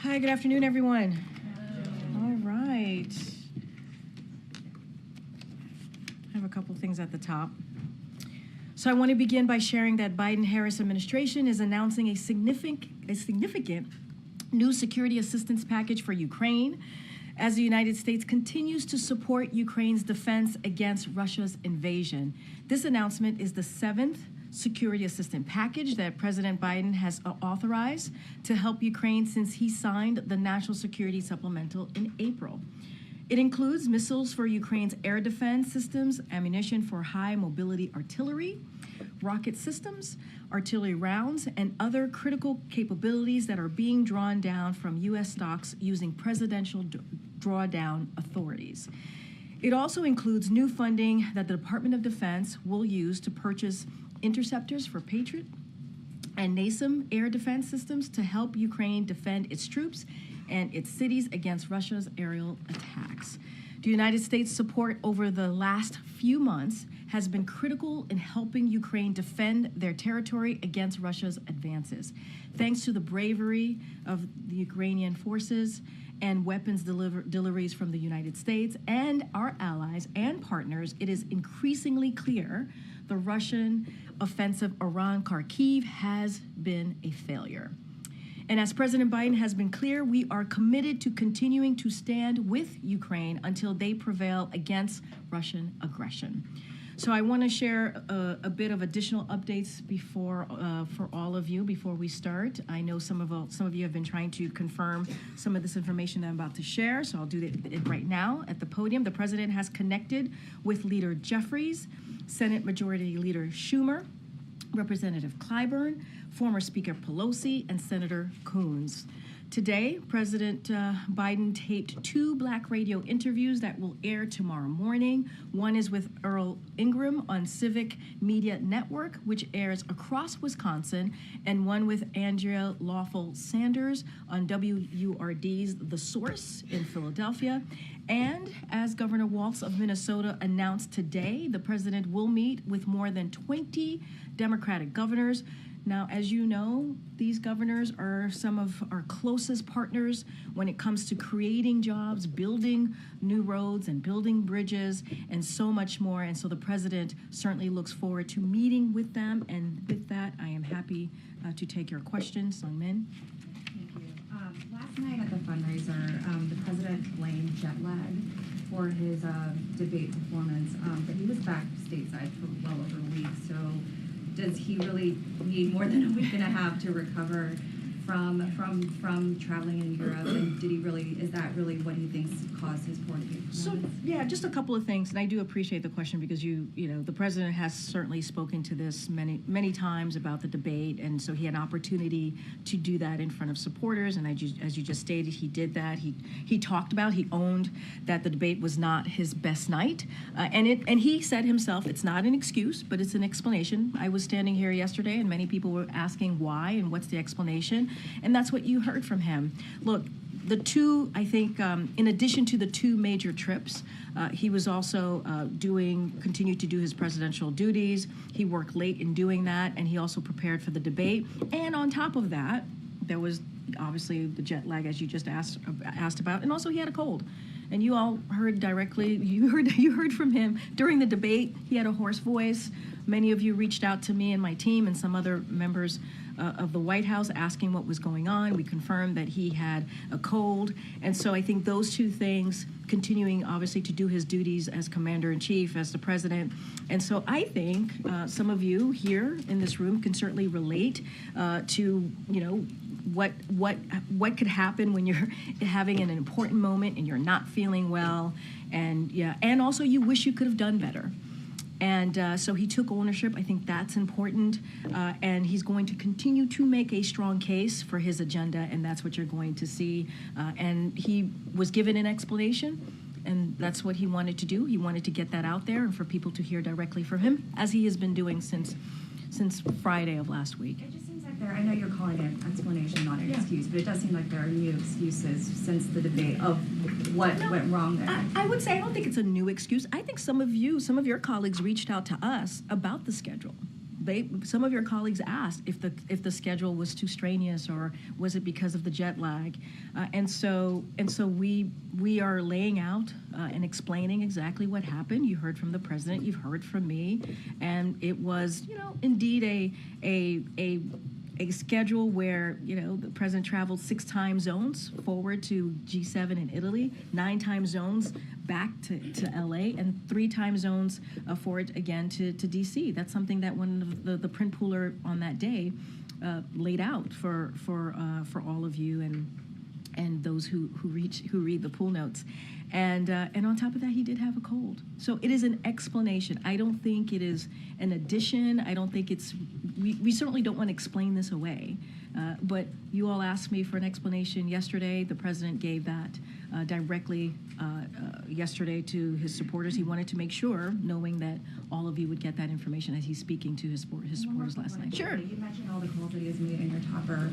Hi, good afternoon, everyone. All right. I have a couple things at the top. So I want to begin by sharing that Biden-Harris administration is announcing a significant new security assistance package for Ukraine as the United States continues to support Ukraine's defense against Russia's invasion. This announcement is the 7th security assistance package that President Biden has authorized to help Ukraine since he signed the National Security Supplemental in April. It includes missiles for Ukraine's air defense systems, ammunition for high mobility artillery, rocket systems, artillery rounds, and other critical capabilities that are being drawn down from U.S. stocks using presidential drawdown authorities. It also includes new funding that the Department of Defense will use to purchase interceptors for Patriot and NASAM air defense systems to help Ukraine defend its troops and its cities against Russia's aerial attacks. The United States' support over the last few months has been critical in helping Ukraine defend their territory against Russia's advances. Thanks to the bravery of the Ukrainian forces and weapons deliveries from the United States and our allies and partners, it is increasingly clear the Russian offensive around Kharkiv has been a failure. And as President Biden has been clear, we are committed to continuing to stand with Ukraine until they prevail against Russian aggression. So I want to share a bit of additional updates before for all of you before we start. I know some of you have been trying to confirm some of this information that I'm about to share, so I'll do it right now at the podium. The president has connected with Leader Jeffries, Senate Majority Leader Schumer, Representative Clyburn, former Speaker Pelosi, and Senator Coons. Today, President Biden taped 2 Black radio interviews that will air tomorrow morning. One is with Earl Ingram on Civic Media Network, which airs across Wisconsin, and one with Andrea Lawful Sanders on WURD's The Source in Philadelphia. And as Governor Walz of Minnesota announced today, the president will meet with more than 20 Democratic governors. Now, as you know, these governors are some of our closest partners when it comes to creating jobs, building new roads and building bridges and so much more. And so the president certainly looks forward to meeting with them. And with that, I am happy to take your questions. Sung Min. Thank you. Last night at the fundraiser, the president blamed jet lag for his debate performance, but he was back stateside for well over a week. So does he really need more than a week and a half to recover from traveling in Europe? And is that really what he thinks caused his poor debate performance? So, yeah, just a couple of things, and I do appreciate the question because the president has certainly spoken to this many times about the debate, and so he had an opportunity to do that in front of supporters, and as you just stated, he did that. He owned that the debate was not his best night, and he said himself, it's not an excuse, but it's an explanation. I was standing here yesterday, and many people were asking why and what's the explanation, and that's what you heard from him. Look, the two, I think, in addition to the 2 major trips, he was also continued to do his presidential duties. He worked late in doing that, and he also prepared for the debate. And on top of that, there was obviously the jet lag, as you just asked about, and also he had a cold. And you all heard directly, you heard from him during the debate. He had a hoarse voice. Many of you reached out to me and my team and some other members of the White House asking what was going on. We confirmed that he had a cold. And so I think those 2 things, continuing obviously to do his duties as commander-in-chief, as the president. And so I think some of you here in this room can certainly relate to, what could happen when you're having an important moment and you're not feeling well. And also you wish you could have done better. And so he took ownership. I think that's important. And he's going to continue to make a strong case for his agenda, and that's what you're going to see. And he was given an explanation, and that's what he wanted to do. He wanted to get that out there and for people to hear directly from him, as he has been doing since Friday of last week. It just seems like I know you're calling it an explanation, not an excuse, but it does seem like there are new excuses since the debate of what went wrong there. I would say I don't think it's a new excuse. I think some of your colleagues reached out to us about the schedule. some of your colleagues asked if the schedule was too strenuous or was it because of the jet lag, and so we are laying out and explaining exactly what happened. You heard from the president, you've heard from me, and it was indeed a schedule where the president traveled 6 time zones forward to G7 in Italy, 9 time zones back to LA, and 3 time zones forward again to DC. That's something that one of the print pooler on that day laid out for all of you and those who read the pool notes. And on top of that, he did have a cold. So it is an explanation. I don't think it is an addition. I don't think it's, we certainly don't want to explain this away. But you all asked me for an explanation yesterday. The president gave that directly yesterday to his supporters. He wanted to make sure, knowing that all of you would get that information as he's speaking to his supporters last night. Sure. You mentioned all the calls that he has made in your topper.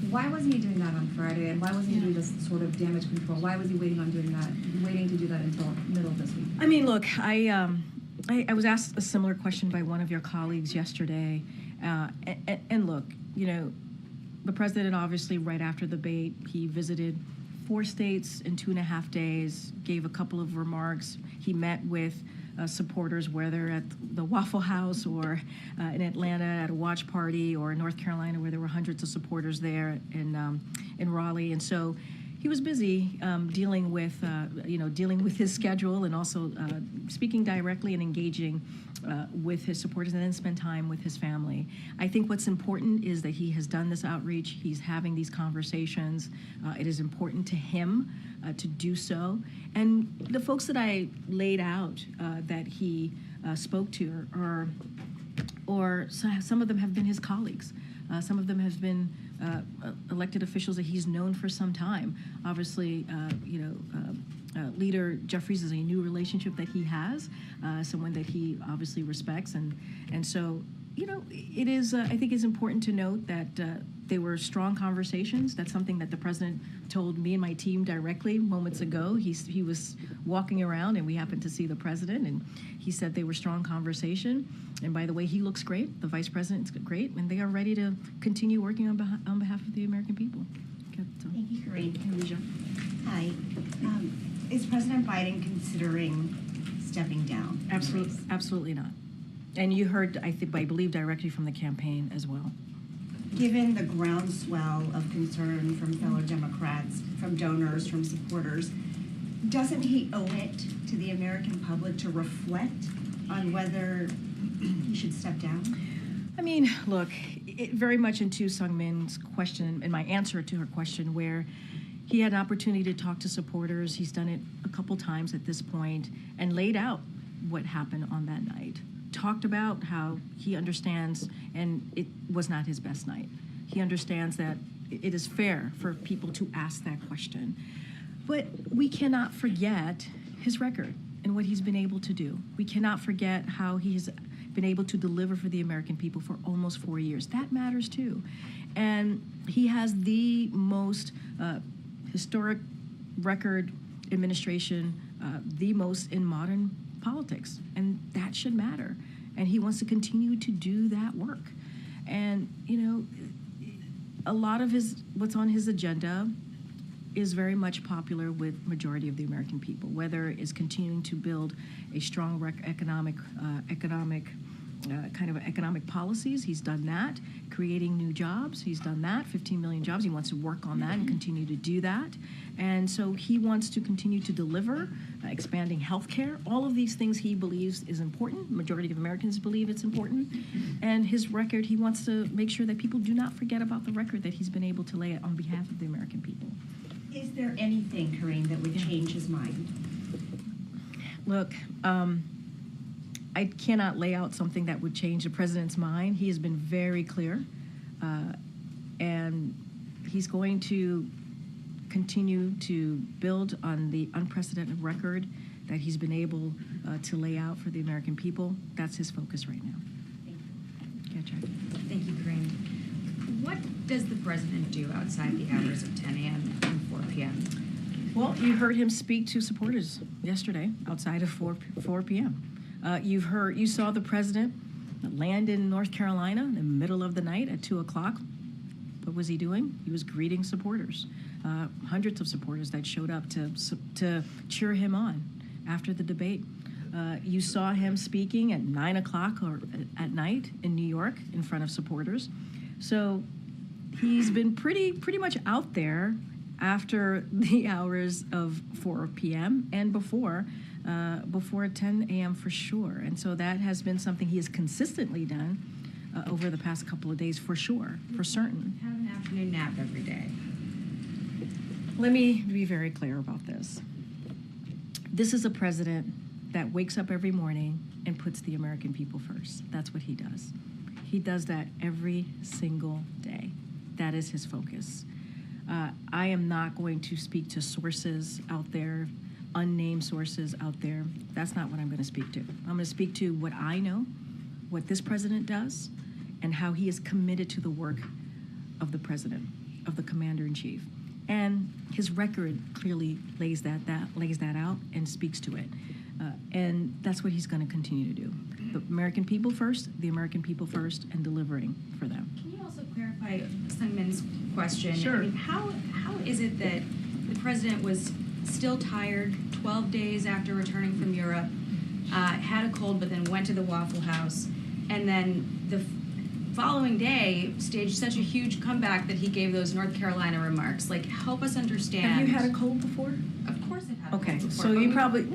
Why wasn't he doing that on Friday? And why wasn't he doing this sort of damage control? Why was he waiting to do that until middle of this week? I mean, look, I was asked a similar question by one of your colleagues yesterday. And look, the president obviously right after the debate, he visited 4 states in 2.5 days, gave a couple of remarks. He met with supporters, whether at the Waffle House or in Atlanta at a watch party, or in North Carolina where there were hundreds of supporters there in Raleigh. And so he was busy dealing with his schedule, and also speaking directly and engaging with his supporters, and then spend time with his family. I think what's important is that he has done this outreach. He's having these conversations. It is important to him to do so. And the folks that I laid out that he spoke to or some of them have been his colleagues. Some of them have been elected officials that he's known for some time. Obviously, Leader Jeffries is a new relationship that he has, someone that he obviously respects, and so it is. I think it's important to note that they were strong conversations. That's something that the president told me and my team directly moments ago. He was walking around, and we happened to see the president, and he said they were strong conversation. And by the way, he looks great. The vice president's great, and they are ready to continue working on behalf of the American people. Okay, so. Thank you, Karine. Hi. Hi. Is President Biden considering stepping down? Absolutely not. And you heard, I believe, directly from the campaign as well. Given the groundswell of concern from fellow Democrats, from donors, from supporters, doesn't he owe it to the American public to reflect on whether he should step down? I mean, look, it very much into Sung Min's question, and my answer to her question, where he had an opportunity to talk to supporters. He's done it a couple times at this point, and laid out what happened on that night. Talked about how he understands, and it was not his best night. He understands that it is fair for people to ask that question. But we cannot forget his record and what he's been able to do. We cannot forget how he has been able to deliver for the American people for almost 4 years. That matters too. And he has the most historic record administration, the most in modern politics, and that should matter. And he wants to continue to do that work. And a lot of what's on his agenda is very much popular with majority of the American people, whether it's continuing to build a strong economic policies. He's done that. Creating new jobs, he's done that. 15 million jobs. He wants to work on that and continue to do that. And so he wants to continue to deliver, expanding health care. All of these things he believes is important. Majority of Americans believe it's important. And his record, he wants to make sure that people do not forget about the record that he's been able to lay on behalf of the American people. Is there anything, Karine, that would change his mind? Look, I cannot lay out something that would change the president's mind. He has been very clear, and he's going to continue to build on the unprecedented record that he's been able to lay out for the American people. That's his focus right now. Thank you. Thank you, Karine. What does the president do outside the hours of 10 a.m. and 4 p.m.? Well, you heard him speak to supporters yesterday outside of 4 p.m. You saw the president land in North Carolina in the middle of the night at 2 o'clock. What was he doing? He was greeting supporters, hundreds of supporters that showed up to cheer him on after the debate. You saw him speaking at 9 o'clock or at night in New York in front of supporters. So he's been pretty much out there after the hours of 4 p.m. and before 10 a.m. for sure. And so that has been something he has consistently done over the past couple of days for sure, for certain. Have an afternoon nap every day. Let me be very clear about this. This is a president that wakes up every morning and puts the American people first. That's what he does. He does that every single day. That is his focus. I am not going to speak to sources out there, unnamed sources out there. That's not what I'm going to speak to. I'm going to speak to what I know, what this president does, and how he is committed to the work of the president, of the commander-in-chief. And his record clearly lays that out and speaks to it. And that's what he's going to continue to do. The American people first, and delivering for them. Can you also clarify Sungmin's question? Sure. I mean, how is it that the president was still tired 12 days after returning from Europe, had a cold, but then went to the Waffle House, and then the following day staged such a huge comeback that he gave those North Carolina remarks? Like, help us understand. Have you had a cold before? Of course I've had a Okay, cold before. so but you we- probably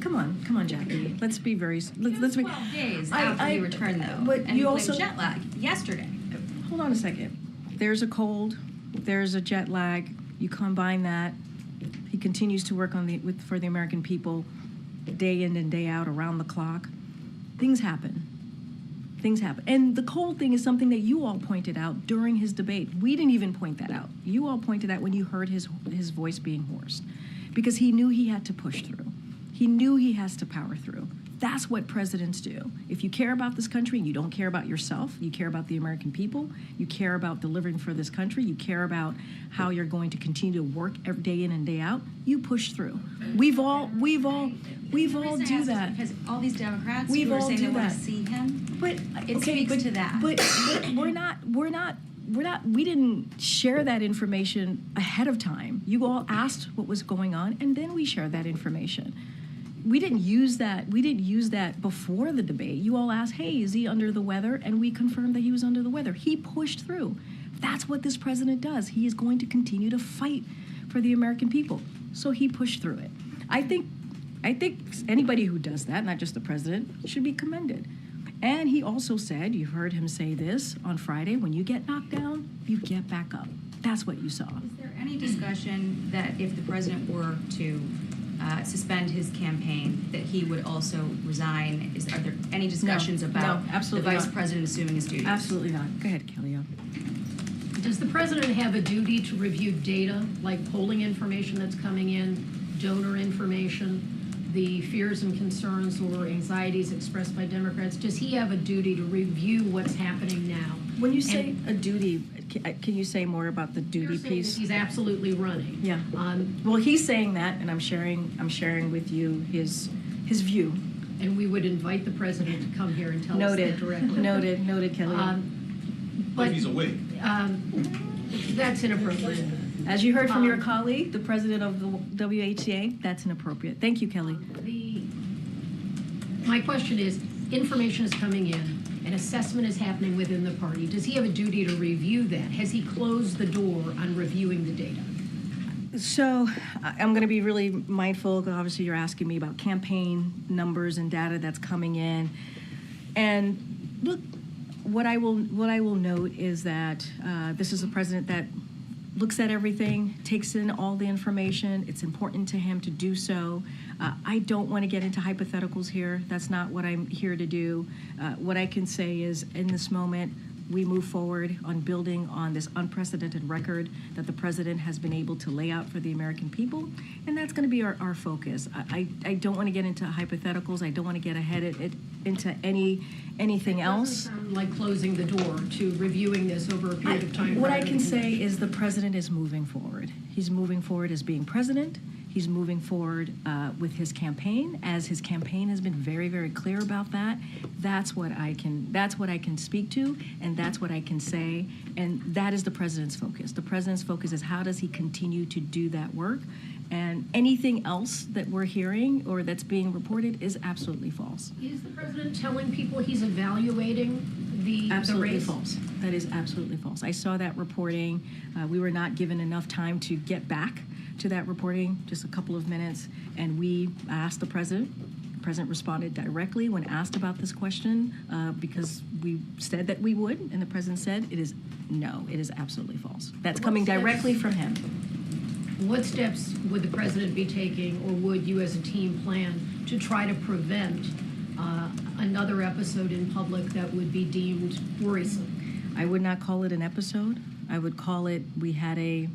come on, Jackie. Let's be very. It Let's was be. 12 days I- after he I- returned, though. but and you he blamed also- jet lag yesterday. Hold on a second. There's a cold. There's a jet lag. You combine that. He continues to work on for the American people, day in and day out, around the clock. Things happen. And the cold thing is something that you all pointed out during his debate. We didn't even point that out. You all pointed out when you heard his voice being hoarse, because he knew he had to push through. He knew he has to power through. That's what presidents do. If you care about this country and you don't care about yourself, you care about the American people, you care about delivering for this country, you care about how you're going to continue to work every day in and day out, you push through. We've all The reason I do ask is that. Because all these Democrats We've who are all saying do they want that. to see him, But it speaks to that. But we didn't share that information ahead of time. You all asked what was going on, and then we shared that information. We didn't use that before the debate. You all asked, hey, is he under the weather? And we confirmed that he was under the weather. He pushed through. That's what this president does. He is going to continue to fight for the American people. So he pushed through it. I think anybody who does that, not just the president, should be commended. And he also said, you heard him say this on Friday, when you get knocked down, you get back up. That's what you saw. Is there any discussion that if the president were to suspend his campaign, that he would also resign? Are there any discussions about absolutely the vice not. president assuming his duties? Absolutely not. Go ahead, Kelly. Does the president have a duty to review data, like polling information that's coming in, donor information, the fears and concerns or anxieties expressed by Democrats? Does he have a duty to review what's happening now? When you say a duty, can you say more about the duty You're saying piece? that he's absolutely running. Yeah. Well, he's saying that, and I'm sharing with you his view. And we would invite the president to come here and tell us that directly. Noted, Kelly. But If he's awake. That's inappropriate. As you heard from your colleague, the president of the WHCA, that's inappropriate. Thank you, Kelly. My question is, information is coming in, an assessment is happening within the party. Does he have a duty to review that? Has he closed the door on reviewing the data? So I'm going to be really mindful, because obviously you're asking me about campaign numbers and data that's coming in. And look, what I will note is that this is a president that looks at everything, takes in all the information. It's important to him to do so. I don't want to get into hypotheticals here. That's not what I'm here to do. What I can say is, in this moment, we move forward on building on this unprecedented record that the president has been able to lay out for the American people, and that's going to be our focus. I don't want to get into hypotheticals. I don't want to get ahead into anything else. It doesn't sound like closing the door to reviewing this over a period of time. What I prior to can the say convention. is the president is moving forward. He's moving forward as being president. He's moving forward with his campaign, as his campaign has been very, very clear about that. That's what I can speak to, and that's what I can say, and that is the president's focus. The president's focus is how does he continue to do that work, and anything else that we're hearing or that's being reported is absolutely false. Is the president telling people he's evaluating the Absolutely race? false. That is absolutely false. I saw that reporting. We were not given enough time to get back to that reporting, just a couple of minutes, and we asked the president. The president responded directly when asked about this question because we said that we would, and the president said it is absolutely false. That's coming directly from him. What steps would the president be taking, or would you as a team plan to try to prevent another episode in public that would be deemed worrisome? I would not call it an episode. I would call it we had a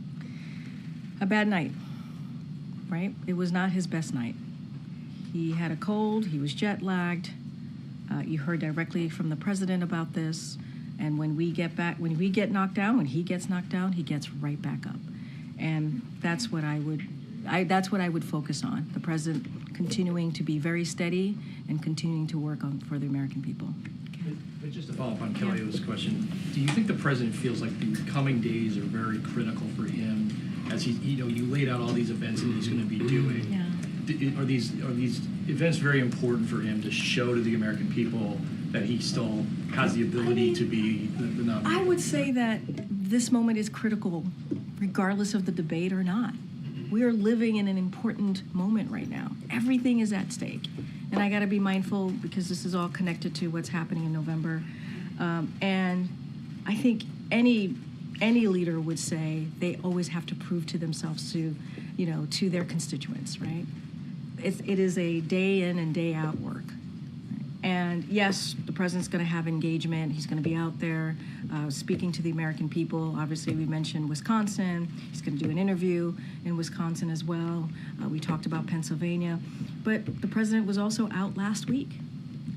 bad night, right? It was not his best night. He had a cold, he was jet lagged. You heard directly from the president about this. And when we get knocked down, when he gets knocked down, he gets right back up. And that's what I would focus on. The president continuing to be very steady and continuing to work for the American people. But just to follow up on Kelly's question, do you think the president feels like the coming days are very critical for him as you laid out all these events that he's going to be doing? Yeah. Are these events very important for him to show to the American people that he still has the ability to be the nominee? I would say that this moment is critical, regardless of the debate or not. We are living in an important moment right now. Everything is at stake. And I got to be mindful because this is all connected to what's happening in November. And I think any leader would say they always have to prove to themselves to their constituents, right? It is a day in and day out work. And yes, the president's going to have engagement. He's going to be out there speaking to the American people. Obviously, we mentioned Wisconsin. He's going to do an interview in Wisconsin as well. We talked about Pennsylvania. But the president was also out last week.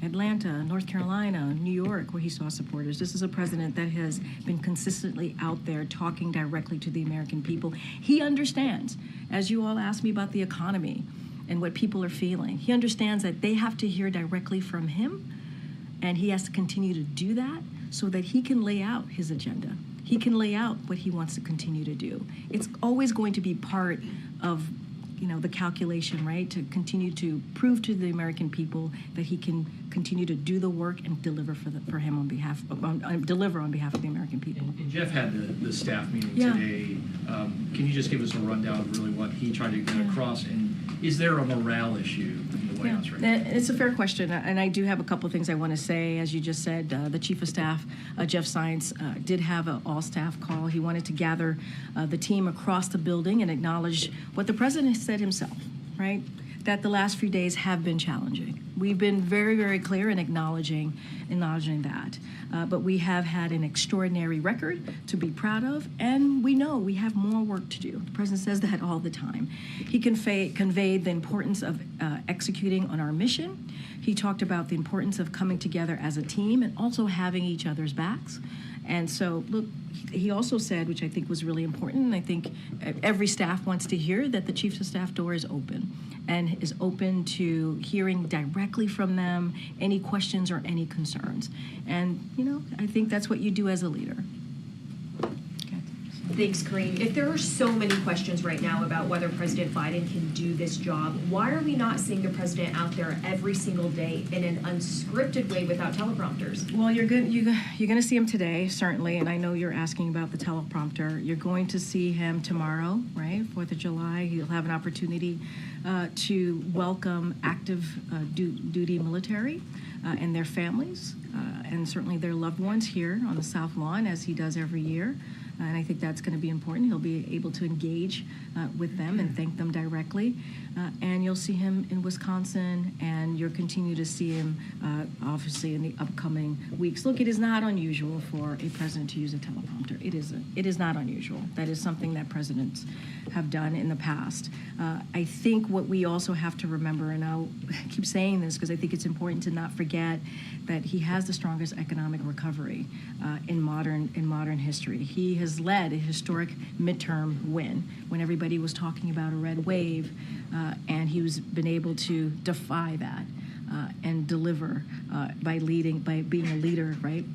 Atlanta, North Carolina, New York, where he saw supporters. This is a president that has been consistently out there talking directly to the American people. He understands, as you all asked me about the economy and what people are feeling, he understands that they have to hear directly from him, and he has to continue to do that so that he can lay out his agenda. He can lay out what he wants to continue to do. It's always going to be part of the calculation, right? To continue to prove to the American people that he can continue to do the work and deliver on behalf of the American people. And Jeff had the staff meeting today. Can you just give us a rundown of really what he tried to get across? And is there a morale issue in the White House right now? It's a fair question, and I do have a couple of things I want to say. As you just said, the Chief of Staff, Jeff Zients, did have an all-staff call. He wanted to gather the team across the building and acknowledge what the president said himself, right? That the last few days have been challenging. We've been very, very clear in acknowledging that. But we have had an extraordinary record to be proud of, and we know we have more work to do. The president says that all the time. He conveyed the importance of executing on our mission. He talked about the importance of coming together as a team and also having each other's backs. And so, look, he also said, which I think was really important, and I think every staff wants to hear, that the Chief of Staff door is open and is open to hearing directly from them any questions or any concerns. And, I think that's what you do as a leader. Thanks, Karine. If there are so many questions right now about whether President Biden can do this job, why are we not seeing the president out there every single day in an unscripted way without teleprompters? Well, you're going to see him today, certainly, and I know you're asking about the teleprompter. You're going to see him tomorrow, right? 4th of July. He'll have an opportunity to welcome active duty military and their families, and certainly their loved ones here on the South Lawn, as he does every year. And I think that's going to be important. He'll be able to engage with them and thank them directly. And you'll see him in Wisconsin, and you'll continue to see him, obviously, in the upcoming weeks. Look, it is not unusual for a president to use a teleprompter. It is not unusual. That is something that presidents have done in the past. I think what we also have to remember, and I'll keep saying this because I think it's important to not forget that he has the strongest economic recovery in modern history. He has led a historic midterm win when everybody was talking about a red wave, and he was been able to defy that and deliver by being a leader, right?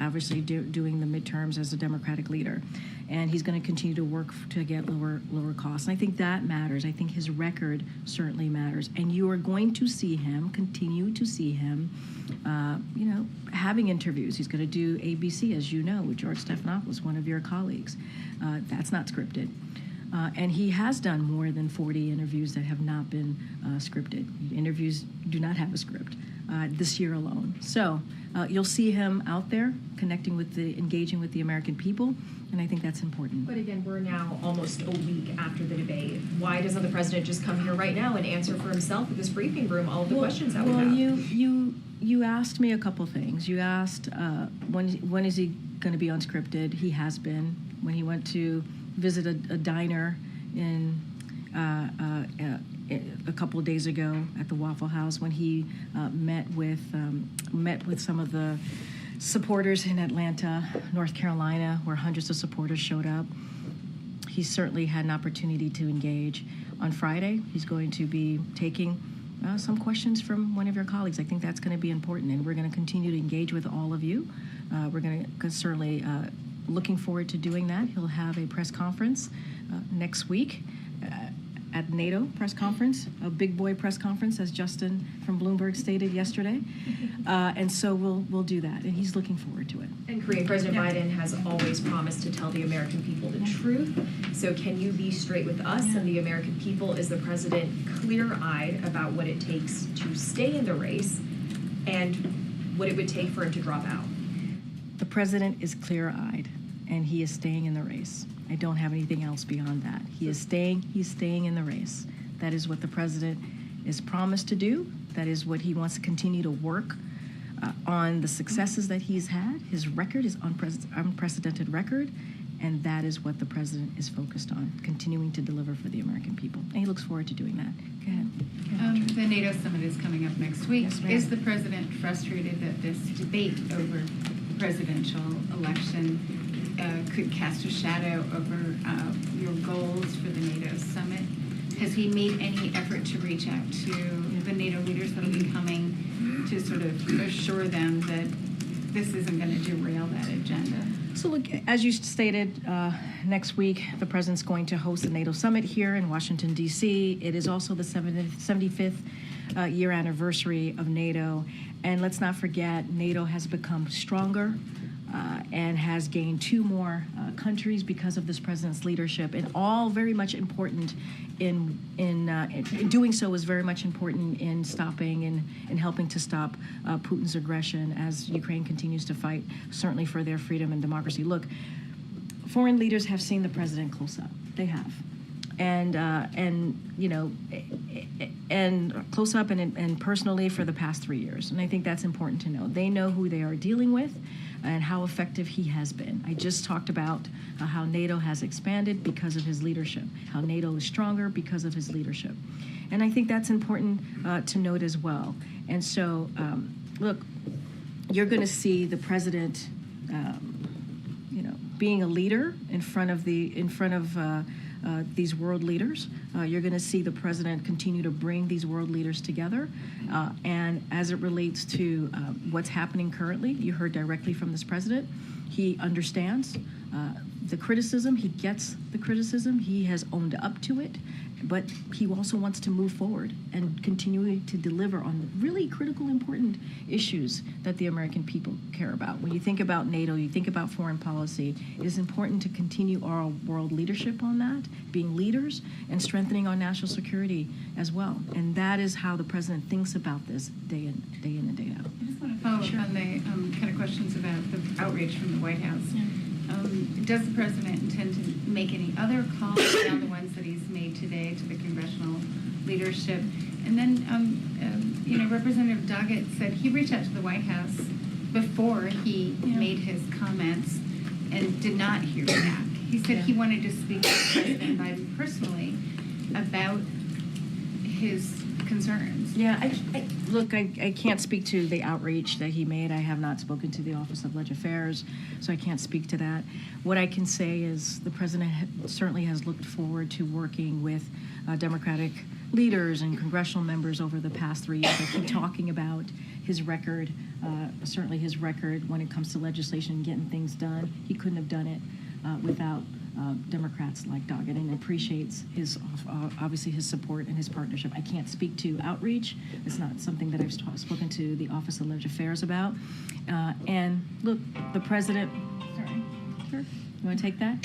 Obviously doing the midterms as a Democratic leader. And he's going to continue to work to get lower costs. And I think that matters. I think his record certainly matters. And you are going to see him, continue to see him, having interviews. He's going to do ABC, as you know, with George Stephanopoulos, one of your colleagues. That's not scripted. And he has done more than 40 interviews that have not been scripted. Interviews do not have a script this year alone. So you'll see him out there engaging with the American people, and I think that's important. But again, we're now almost a week after the debate. Why doesn't the president just come here right now and answer for himself at this briefing room all of the questions that we have? Well, you asked me a couple things. You asked when is he going to be unscripted? He has been. When he went to visit a diner in a couple of days ago at the Waffle House, when he met with some of the supporters in Atlanta, North Carolina, where hundreds of supporters showed up. He certainly had an opportunity to engage. On Friday, he's going to be taking some questions from one of your colleagues. I think that's going to be important, and we're going to continue to engage with all of you. We're going to certainly looking forward to doing that. He'll have a press conference next week at NATO press conference, a big boy press conference, as Justin from Bloomberg stated yesterday. And so we'll do that, and he's looking forward to it. And Karine, President Biden has always promised to tell the American people the truth. So can you be straight with us and the American people? Is the president clear-eyed about what it takes to stay in the race and what it would take for him to drop out? The president is clear-eyed, and he is staying in the race. I don't have anything else beyond that. He's staying in the race. That is what the president is promised to do. That is what he wants to continue to work on, the successes that he's had. His record is unprecedented record, and that is what the president is focused on, continuing to deliver for the American people. And he looks forward to doing that. Go ahead. The NATO summit is coming up next week. Yes, ma'am. Is the president frustrated that this debate over presidential election could cast a shadow over your goals for the NATO summit? Has he made any effort to reach out to the NATO leaders that will be coming to sort of assure them that this isn't going to derail that agenda? So look, as you stated, next week the president's going to host the NATO summit here in Washington, D.C. It is also the 75th year anniversary of NATO. And let's not forget, NATO has become stronger and has gained 2 more countries because of this president's leadership, and all very much important in doing so is very much important in stopping and helping to stop Putin's aggression as Ukraine continues to fight, certainly for their freedom and democracy. Look, foreign leaders have seen the president close up. They have. And close up and personally for the past 3 years. And I think that's important to know. They know who they are dealing with and how effective he has been. I just talked about how NATO has expanded because of his leadership, how NATO is stronger because of his leadership. And I think that's important to note as well. And so, look, you're going to see the president, being a leader in front of these world leaders. You're going to see the president continue to bring these world leaders together. And as it relates to what's happening currently, you heard directly from this president. He understands the criticism. He gets the criticism. He has owned up to it. But he also wants to move forward and continue to deliver on the really critical, important issues that the American people care about. When you think about NATO, you think about foreign policy, it is important to continue our world leadership on that, being leaders and strengthening our national security as well. And that is how the president thinks about this day in and day out. I just want to follow up on the kind of questions about the outrage from the White House. Yeah. Does the president intend to make any other calls beyond the ones that he's made today to the congressional leadership? And then, Representative Doggett said he reached out to the White House before he made his comments and did not hear back. He said he wanted to speak to President Biden personally about his concerns. Yeah, look, I can't speak to the outreach that he made. I have not spoken to the Office of Legislative Affairs, so I can't speak to that. What I can say is the president certainly has looked forward to working with Democratic leaders and congressional members over the past 3 years. I keep talking about his record, certainly his record when it comes to legislation and getting things done. He couldn't have done it without Democrats like Doggett, and appreciates his obviously his support and his partnership. I can't speak to outreach. It's not something that I've spoken to the Office of Legislative Affairs about. And look, the president. Sorry. Sure. You want to take that?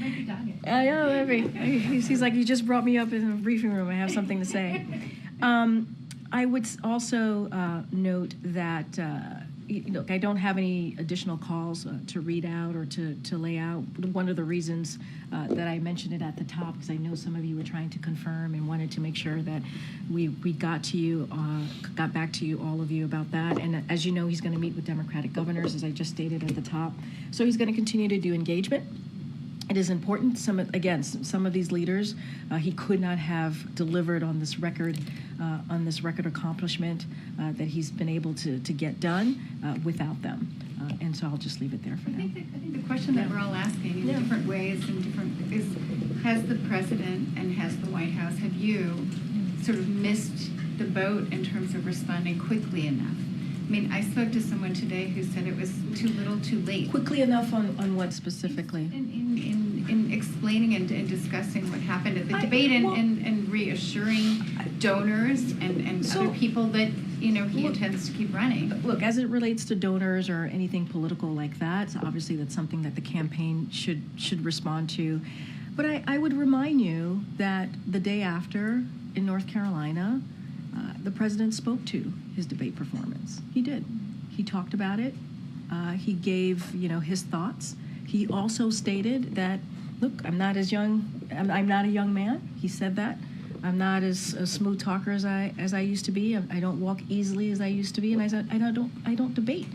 Might be Doggett. I know. He's like, you just brought me up in the briefing room. I have something to say. I would also note that. Look, I don't have any additional calls to read out or to lay out. One of the reasons that I mentioned it at the top, because I know some of you were trying to confirm and wanted to make sure that we got back to you, all of you, about that. And as you know, he's going to meet with Democratic governors, as I just stated at the top. So he's going to continue to do engagement. It is important. Some of these leaders, he could not have delivered on this record accomplishment that he's been able to get done without them. And so I'll just leave it there for now. I think the question that we're all asking in different ways is, has the president and has the White House, have you sort of missed the boat in terms of responding quickly enough? I mean, I spoke to someone today who said it was too little, too late. Quickly enough on what specifically? In explaining and discussing what happened at the debate and reassuring donors and other people that, he intends to keep running. Look, as it relates to donors or anything political like that, obviously that's something that the campaign should respond to. But I would remind you that the day after in North Carolina, the president spoke to his debate performance. He did. He talked about it. He gave, his thoughts. He also stated that, look, I'm not a young man. He said that. I'm not as a smooth talker as I used to be. I don't walk easily as I used to be, and I don't debate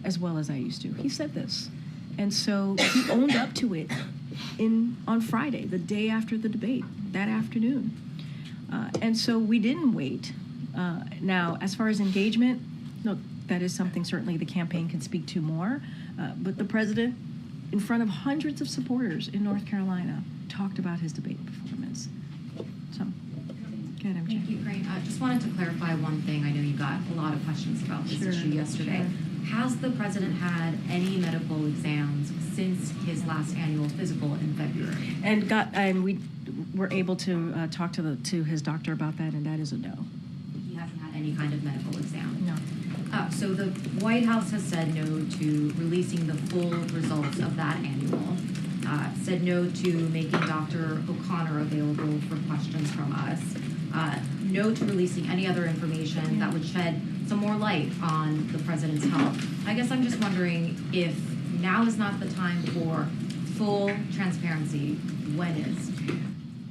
as well as I used to. He said this, and so he owned up to it on Friday, the day after the debate, that afternoon. And so we didn't wait. Now, as far as engagement, look, that is something certainly the campaign can speak to more. But the president, in front of hundreds of supporters in North Carolina, talked about his debate performance. So, go ahead, MJ. Thank you, Karine. Just wanted to clarify one thing. I know you got a lot of questions about this issue yesterday. Sure. Has the president had any medical exams since his last annual physical in February? And we were able to talk to his doctor about that, and that is a no. He hasn't had any kind of medical exam? No. So the White House has said no to releasing the full results of that annual, said no to making Dr. O'Connor available for questions from us, no to releasing any other information that would shed some more light on the president's health. I guess I'm just wondering if now is not the time for full transparency. When is?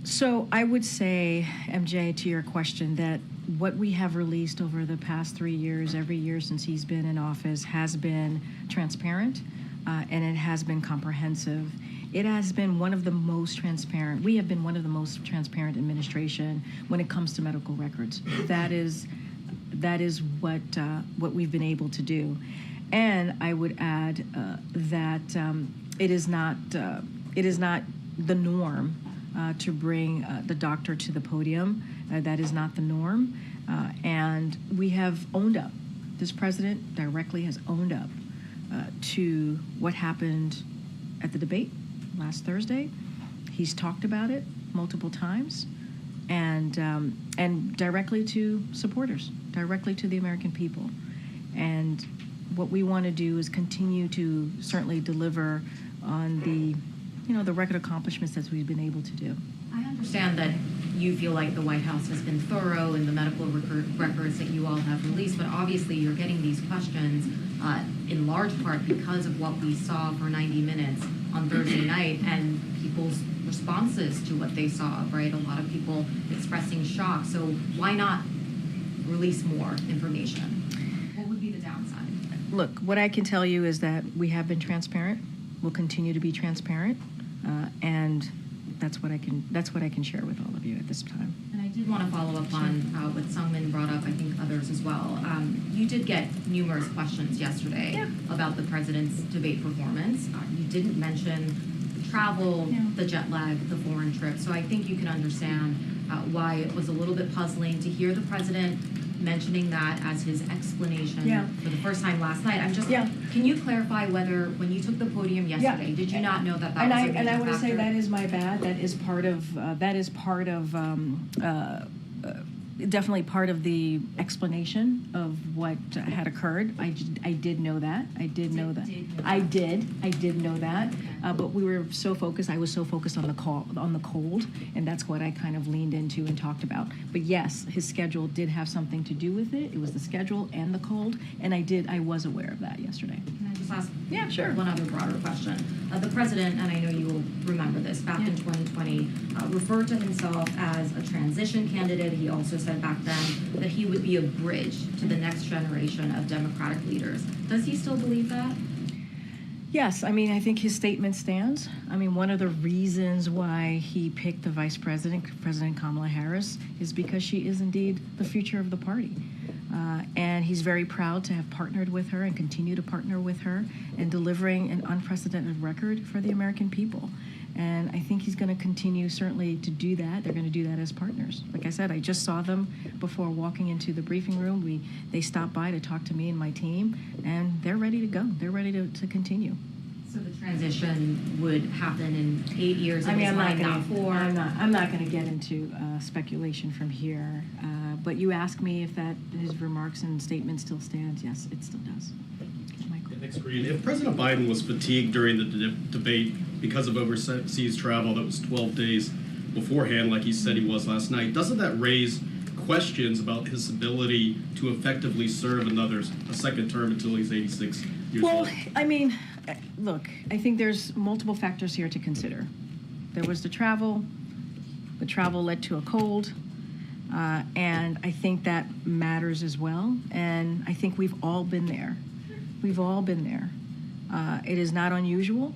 So I would say, MJ, to your question, that what we have released over the past 3 years, every year since he's been in office, has been transparent, and it has been comprehensive. It has been one of the most transparent. We have been one of the most transparent administration when it comes to medical records. That is what we've been able to do. And I would add that it is not the norm to bring the doctor to the podium. That is not the norm. And we have owned up. This president directly has owned up to what happened at the debate last Thursday. He's talked about it multiple times, and directly to supporters, directly to the American people. And what we want to do is continue to certainly deliver on the record accomplishments that we've been able to do. I understand that you feel like the White House has been thorough in the medical records that you all have released, but obviously you're getting these questions in large part because of what we saw for 90 minutes on Thursday night and people's responses to what they saw, right? A lot of people expressing shock. So why not release more information? What would be the downside? Look, what I can tell you is that we have been transparent. We'll continue to be transparent, and that's what I can share with all of you at this time. And I did want to follow up on what Sungmin brought up, I think others as well. You did get numerous questions yesterday about the president's debate performance. You didn't mention the travel, the jet lag, the foreign trip. So I think you can understand why it was a little bit puzzling to hear the president mentioning that as his explanation for the first time last night. I'm just, can you clarify whether when you took the podium yesterday, did you not know that that was a major factor? And I want to say that is my bad. That is part of definitely part of the explanation of what had occurred. I did know that. I did know that. I did know that. But we were so focused. I was so focused on the cold, and that's what I kind of leaned into and talked about. But yes, his schedule did have something to do with it. It was the schedule and the cold, and I was aware of that yesterday. Can I just ask sure. one other broader question? The president, and I know you will remember this, back in 2020, referred to himself as a transition candidate. He also said back then that he would be a bridge to the next generation of Democratic leaders. Does he still believe that? Yes, I mean, I think his statement stands. I mean, one of the reasons why he picked the vice president, President Kamala Harris, is because she is indeed the future of the party. And he's very proud to have partnered with her and continue to partner with her in delivering an unprecedented record for the American people. And I think he's going to continue certainly to do that. They're going to do that as partners. Like I said, I just saw them before walking into the briefing room. They stopped by to talk to me and my team, and they're ready to go. They're ready to continue. So the transition would happen in 8 years. I mean, I'm not going to get into speculation from here. But you ask me if his remarks and statement still stands. Yes, it still does. Michael. Next, Karine. If President Biden was fatigued during the debate because of overseas travel that was 12 days beforehand, like he said he was last night, doesn't that raise questions about his ability to effectively serve a second term until he's 86 years old? Well, I mean, look, I think there's multiple factors here to consider. There was the travel. The travel led to a cold. And I think that matters as well. And I think we've all been there. We've all been there. It is not unusual.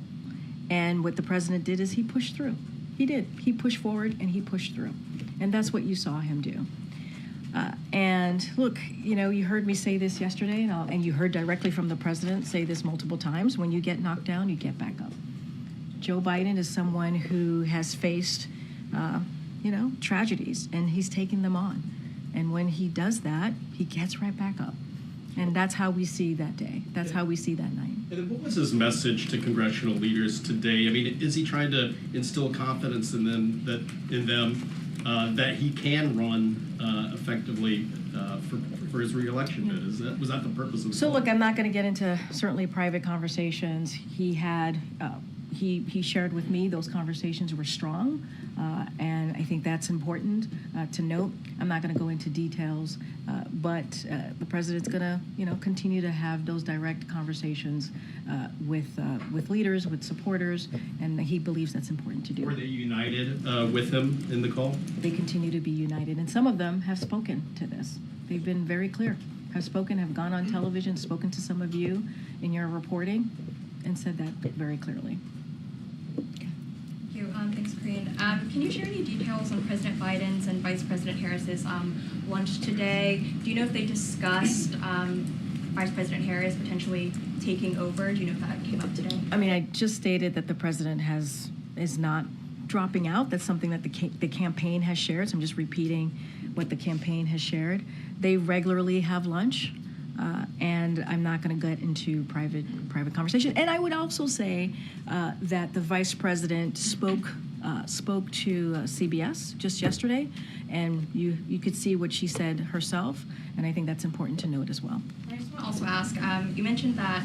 And what the president did is he pushed through. He did. He pushed forward and he pushed through. And that's what you saw him do. And look, you heard me say this yesterday, and you heard directly from the president say this multiple times. When you get knocked down, you get back up. Joe Biden is someone who has faced, tragedies, and he's taking them on. And when he does that, he gets right back up. And that's how we see that day. That's how we see that night. And then what was his message to congressional leaders today? I mean, is he trying to instill confidence in them that he can run effectively for his reelection bid? Was that the purpose of the So call? look, I'm not going to get into certainly private conversations. He had he shared with me those conversations were strong, and I think that's important to note. I'm not going to go into details, but the president's going to continue to have those direct conversations with leaders, with supporters, and he believes that's important to do. Were they united with him in the call? They continue to be united, and some of them have spoken to this. They've been very clear, have gone on television, spoken to some of you in your reporting, and said that very clearly. Thank you. Thanks, Karine. Can you share any details on President Biden's and Vice President Harris's lunch today? Do you know if they discussed Vice President Harris potentially taking over? Do you know if that came up today? I mean, I just stated that the president is not dropping out. That's something that the campaign has shared. So I'm just repeating what the campaign has shared. They regularly have lunch, and I'm not going to get into private conversation. And I would also say that the vice president spoke to CBS just yesterday, and you could see what she said herself, and I think that's important to note as well. I just want to also ask, you mentioned that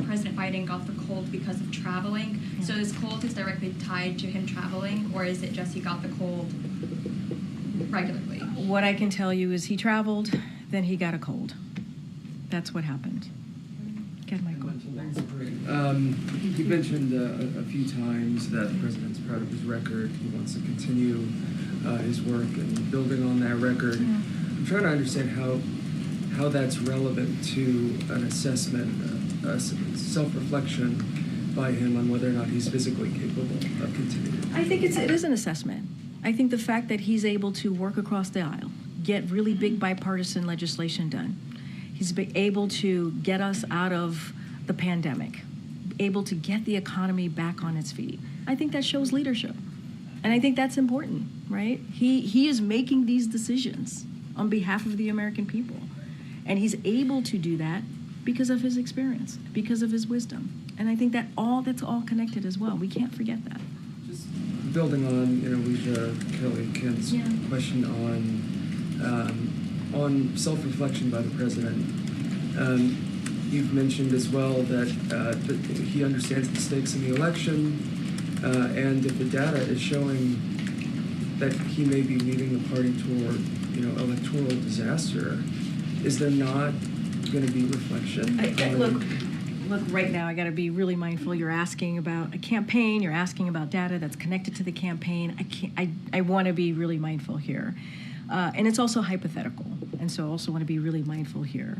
President Biden got the cold because of traveling. Yeah. So this cold is directly tied to him traveling, or is it just he got the cold regularly? What I can tell you is he traveled, then he got a cold. That's what happened. Get Michael. He mentioned a few times that the president's proud of his record. He wants to continue his work and building on that record. Yeah. I'm trying to understand how that's relevant to an assessment, self-reflection by him on whether or not he's physically capable of continuing. I think it is an assessment. I think the fact that he's able to work across the aisle, get really big bipartisan legislation done, he's been able to get us out of the pandemic, able to get the economy back on its feet. I think that shows leadership. And I think that's important, right? He is making these decisions on behalf of the American people. And he's able to do that because of his experience, because of his wisdom. And I think that's all connected as well. We can't forget that. Just building on, Alicia Kelly Kent's question on self-reflection by the president. You've mentioned as well that he understands the stakes in the election, and if the data is showing that he may be leading the party toward, electoral disaster, is there not going to be reflection? Look, right now, I got to be really mindful. You're asking about a campaign. You're asking about data that's connected to the campaign. I want to be really mindful here. And it's also hypothetical. And so I also want to be really mindful here.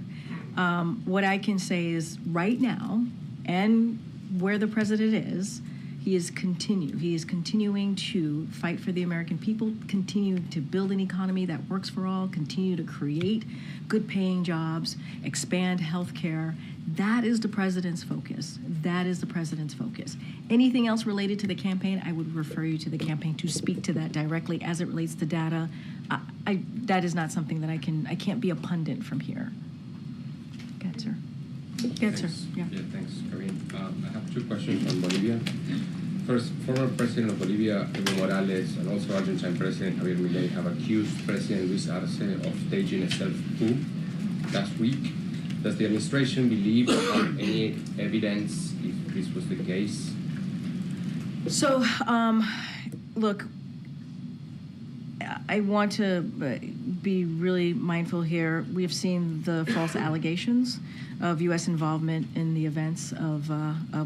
What I can say is right now, and where the president is, he is continuing to fight for the American people, continue to build an economy that works for all, continue to create good paying jobs, expand health care. That is the president's focus. That is the president's focus. Anything else related to the campaign, I would refer you to the campaign to speak to that directly as it relates to data. That is not something that I can't be a pundit from here. Go ahead, sir. Yes, sir. Yeah, thanks, Karine. I have two questions on Bolivia. First, former President of Bolivia, Evo Morales, and also Argentine President Javier Milei have accused President Luis Arce of staging a self-coup last week. Does the administration believe or have any evidence if this was the case? So, look, I want to be really mindful here. We have seen the false allegations of U.S. involvement in the events of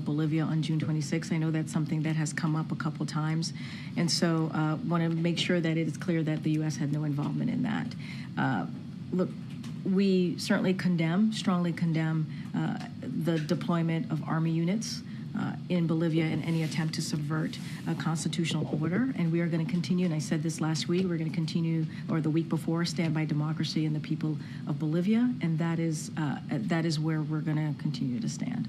Bolivia on June 26th. I know that's something that has come up a couple times, and so want to make sure that it is clear that the U.S. had no involvement in that. Look, we certainly strongly condemn the deployment of Army units in Bolivia and any attempt to subvert a constitutional order. And we are going to continue, and I said this last week, we're going to continue, or the week before, stand by democracy and the people of Bolivia, and that is where we're going to continue to stand.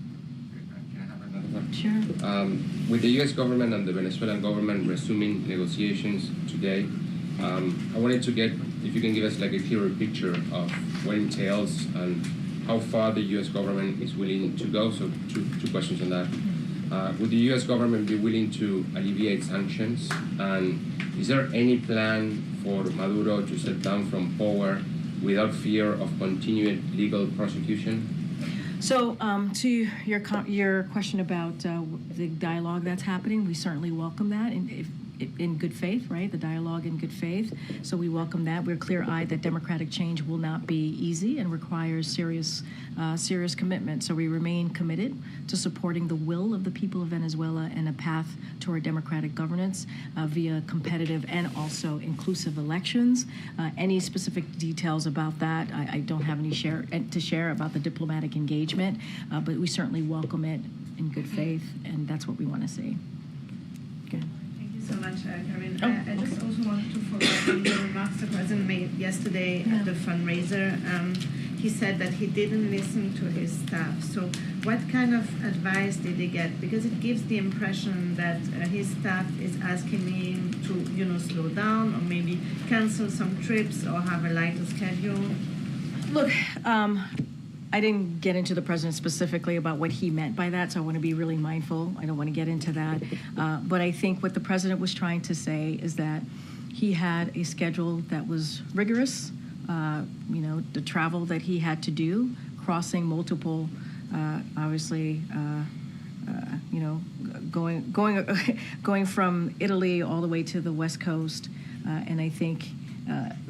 Can I have another one? Sure. With the U.S. government and the Venezuelan government resuming negotiations today, I wanted to get, if you can give us like a clearer picture of what it entails and how far the U.S. government is willing to go. So two questions on that. Would the U.S. government be willing to alleviate sanctions? And is there any plan for Maduro to step down from power without fear of continued legal prosecution? So to your question about the dialogue that's happening, we certainly welcome that. And in good faith, right? The dialogue in good faith. So we welcome that. We're clear-eyed that democratic change will not be easy and requires serious commitment. So we remain committed to supporting the will of the people of Venezuela and a path toward democratic governance via competitive and also inclusive elections. Any specific details about that, I don't have any to share about the diplomatic engagement, but we certainly welcome it in good faith, and that's what we want to see. Good. So much, Karine. I just also want to follow up on the remarks the president made yesterday at the fundraiser. He said that he didn't listen to his staff. So what kind of advice did he get? Because it gives the impression that his staff is asking him to, slow down or maybe cancel some trips or have a lighter schedule. Look, I didn't get into the president specifically about what he meant by that, so I want to be really mindful. I don't want to get into that. But I think what the president was trying to say is that he had a schedule that was rigorous, the travel that he had to do, crossing multiple, obviously, going from Italy all the way to the West Coast. And I think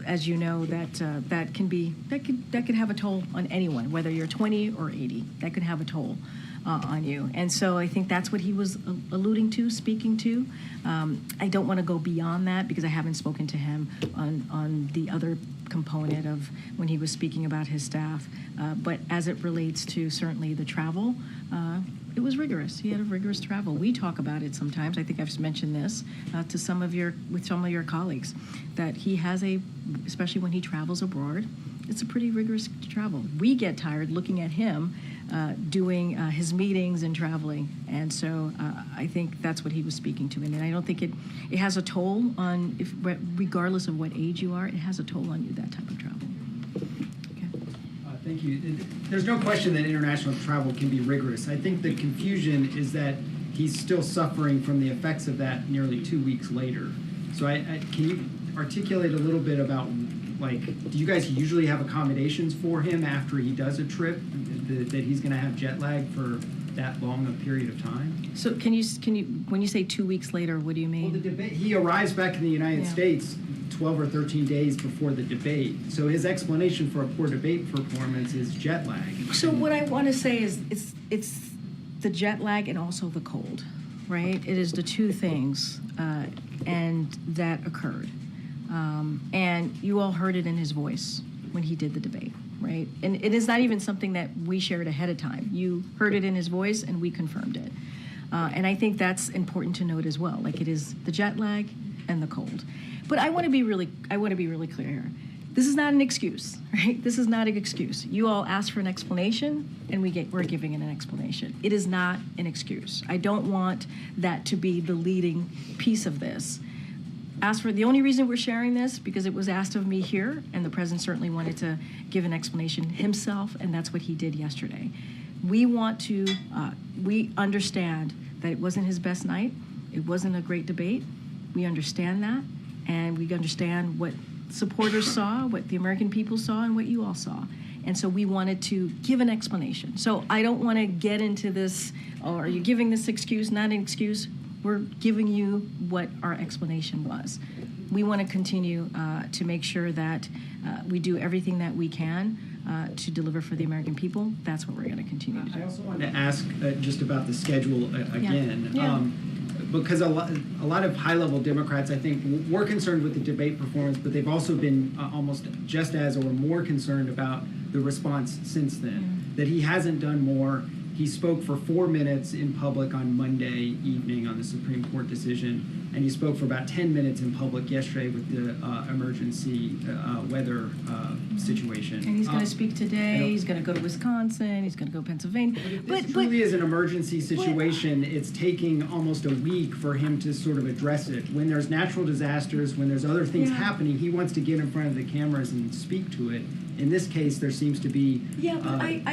as you know, that could have a toll on anyone, whether you're 20 or 80. That could have a toll on you. And so I think that's what he was alluding to, speaking to. I don't want to go beyond that because I haven't spoken to him on the other component of when he was speaking about his staff. But as it relates to certainly the travel, It was rigorous. He had a rigorous travel. We talk about it sometimes. I think I've mentioned this to some of your colleagues, that he has especially when he travels abroad, it's a pretty rigorous travel. We get tired looking at him doing his meetings and traveling, and so I think that's what he was speaking to. And I don't think it has a toll on, regardless of what age you are, it has a toll on you, that type of travel. Thank you. There's no question that international travel can be rigorous. I think the confusion is that he's still suffering from the effects of that nearly 2 weeks later. So can you articulate a little bit about, like, do you guys usually have accommodations for him after he does a trip, that he's going to have jet lag for that long a period of time? So can you, when you say 2 weeks later, what do you mean? Well, the debate, he arrives back in the United States 12 or 13 days before the debate. So his explanation for a poor debate performance is jet lag. So what I want to say is it's the jet lag and also the cold, right? It is the two things and that occurred. And you all heard it in his voice when he did the debate, right? And it is not even something that we shared ahead of time. You heard it in his voice and we confirmed it. And I think that's important to note as well. Like, it is the jet lag and the cold. But I want to be really clear here. This is not an excuse, right? This is not an excuse. You all asked for an explanation, and we're giving it an explanation. It is not an excuse. I don't want that to be the leading piece of this. The only reason we're sharing this, because it was asked of me here, and the president certainly wanted to give an explanation himself, and that's what he did yesterday. We understand that it wasn't his best night. It wasn't a great debate. We understand that. And we understand what supporters saw, what the American people saw, and what you all saw. And so we wanted to give an explanation. So I don't want to get into this, are you giving this excuse, not an excuse? We're giving you what our explanation was. We want to continue to make sure that we do everything that we can to deliver for the American people. That's what we're going to continue to do. I also wanted to ask just about the schedule again. Yeah. Because a lot of high-level Democrats, I think, were concerned with the debate performance, but they've also been almost just as or more concerned about the response since then, that he hasn't done more. He spoke for 4 minutes in public on Monday evening on the Supreme Court decision, and he spoke for about 10 minutes in public yesterday with the emergency weather situation. And he's going to speak today. He's going to go to Wisconsin. He's going to go to Pennsylvania. But if this truly is an emergency situation, it's taking almost a week for him to sort of address it. When there's natural disasters, when there's other things happening, he wants to get in front of the cameras and speak to it. In this case, there seems to be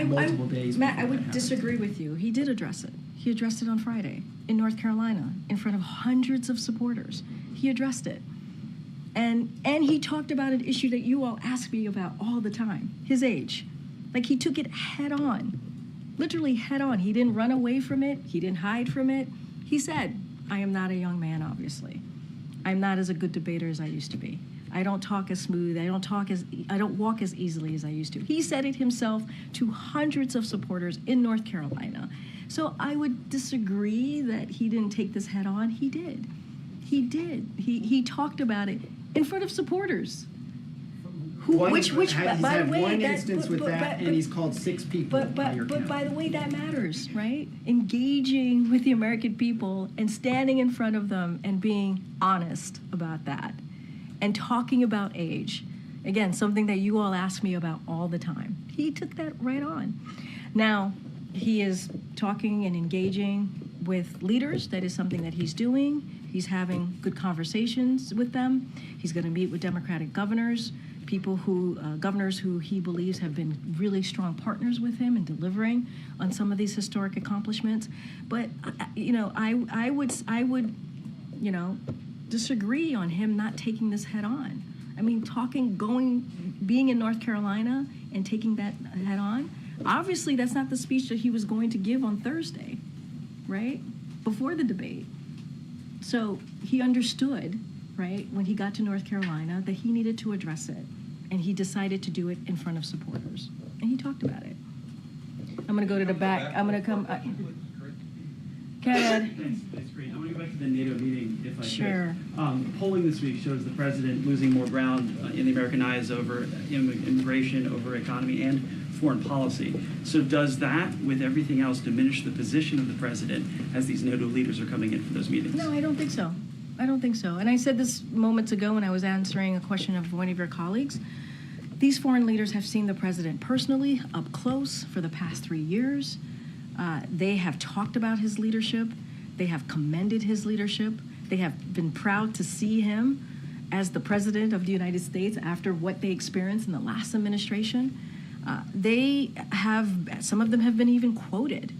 multiple days. Matt, I would disagree with you. He did address it. He addressed it on Friday in North Carolina in front of hundreds of supporters. He addressed it. And he talked about an issue that you all ask me about all the time, his age. Like, he took it head on, literally head on. He didn't run away from it. He didn't hide from it. He said, I am not a young man, obviously. I'm not as a good debater as I used to be. I don't talk as smooth. I don't walk as easily as I used to. He said it himself to hundreds of supporters in North Carolina. So I would disagree that he didn't take this head on. He did. He did. He talked about it in front of supporters. He's had one instance with that, and he's called 6 people. But by the way, that matters, right? Engaging with the American people and standing in front of them and being honest about that. And talking about age. Again, something that you all ask me about all the time. He took that right on. Now, he is talking and engaging with leaders. That is something that he's doing. He's having good conversations with them. He's going to meet with Democratic governors, governors who he believes have been really strong partners with him in delivering on some of these historic accomplishments. But, I would disagree on him not taking this head on. I mean, being in North Carolina and taking that head on, obviously that's not the speech that he was going to give on Thursday, right? Before the debate. So he understood, right, when he got to North Carolina that he needed to address it, and he decided to do it in front of supporters, and he talked about it. I'm going to go to the back. I'm going to come. Go ahead. Thanks, Karine. I want to go back to the NATO meeting, if I Sure. could. Polling this week shows the president losing more ground in the American eyes over immigration, over economy, and foreign policy. So does that, with everything else, diminish the position of the president as these NATO leaders are coming in for those meetings? No, I don't think so. I don't think so. And I said this moments ago when I was answering a question of one of your colleagues. These foreign leaders have seen the president personally, up close, for the past 3 years. They have talked about his leadership. They have commended his leadership. They have been proud to see him as the president of the United States after what they experienced in the last administration. Some of them have been even quoted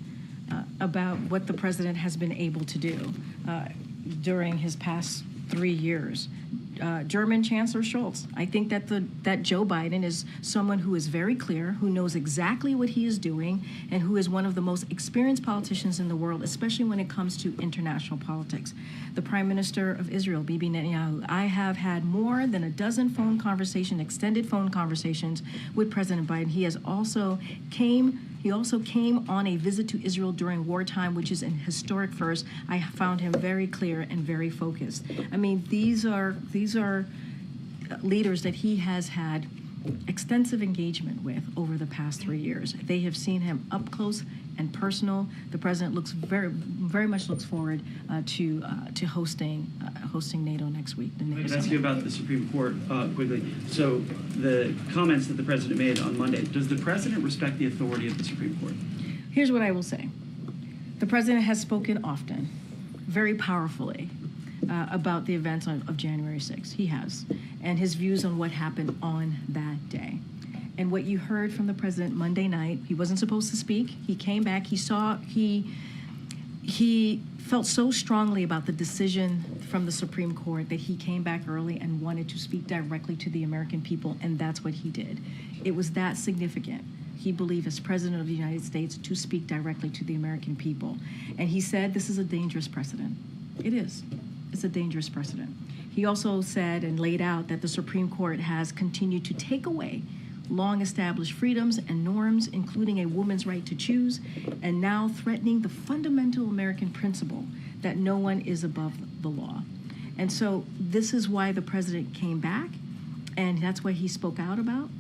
about what the president has been able to do during his past 3 years. German Chancellor Scholz. I think that Joe Biden is someone who is very clear, who knows exactly what he is doing, and who is one of the most experienced politicians in the world, especially when it comes to international politics. The Prime Minister of Israel, Bibi Netanyahu. I have had more than a dozen extended phone conversations with President Biden. He also came on a visit to Israel during wartime, which is an historic first. I found him very clear and very focused. I mean, these are leaders that he has had extensive engagement with over the past 3 years. They have seen him up close and personal. The president looks very much looks forward to hosting NATO next week. I could ask you about the Supreme Court quickly. So the comments that the president made on Monday, does the president respect the authority of the Supreme Court? Here's what I will say. The president has spoken often, very powerfully, about the events of January 6th. He has, and his views on what happened on that day. And what you heard from the president Monday night, he wasn't supposed to speak. He came back. He felt so strongly about the decision from the Supreme Court that he came back early and wanted to speak directly to the American people, and that's what he did. It was that significant. He believed, as president of the United States, to speak directly to the American people. And he said this is a dangerous precedent. It is. It's a dangerous precedent. He also said and laid out that the Supreme Court has continued to take away long-established freedoms and norms, including a woman's right to choose, and now threatening the fundamental American principle that no one is above the law. And so this is why the president came back, and that's what he spoke out about.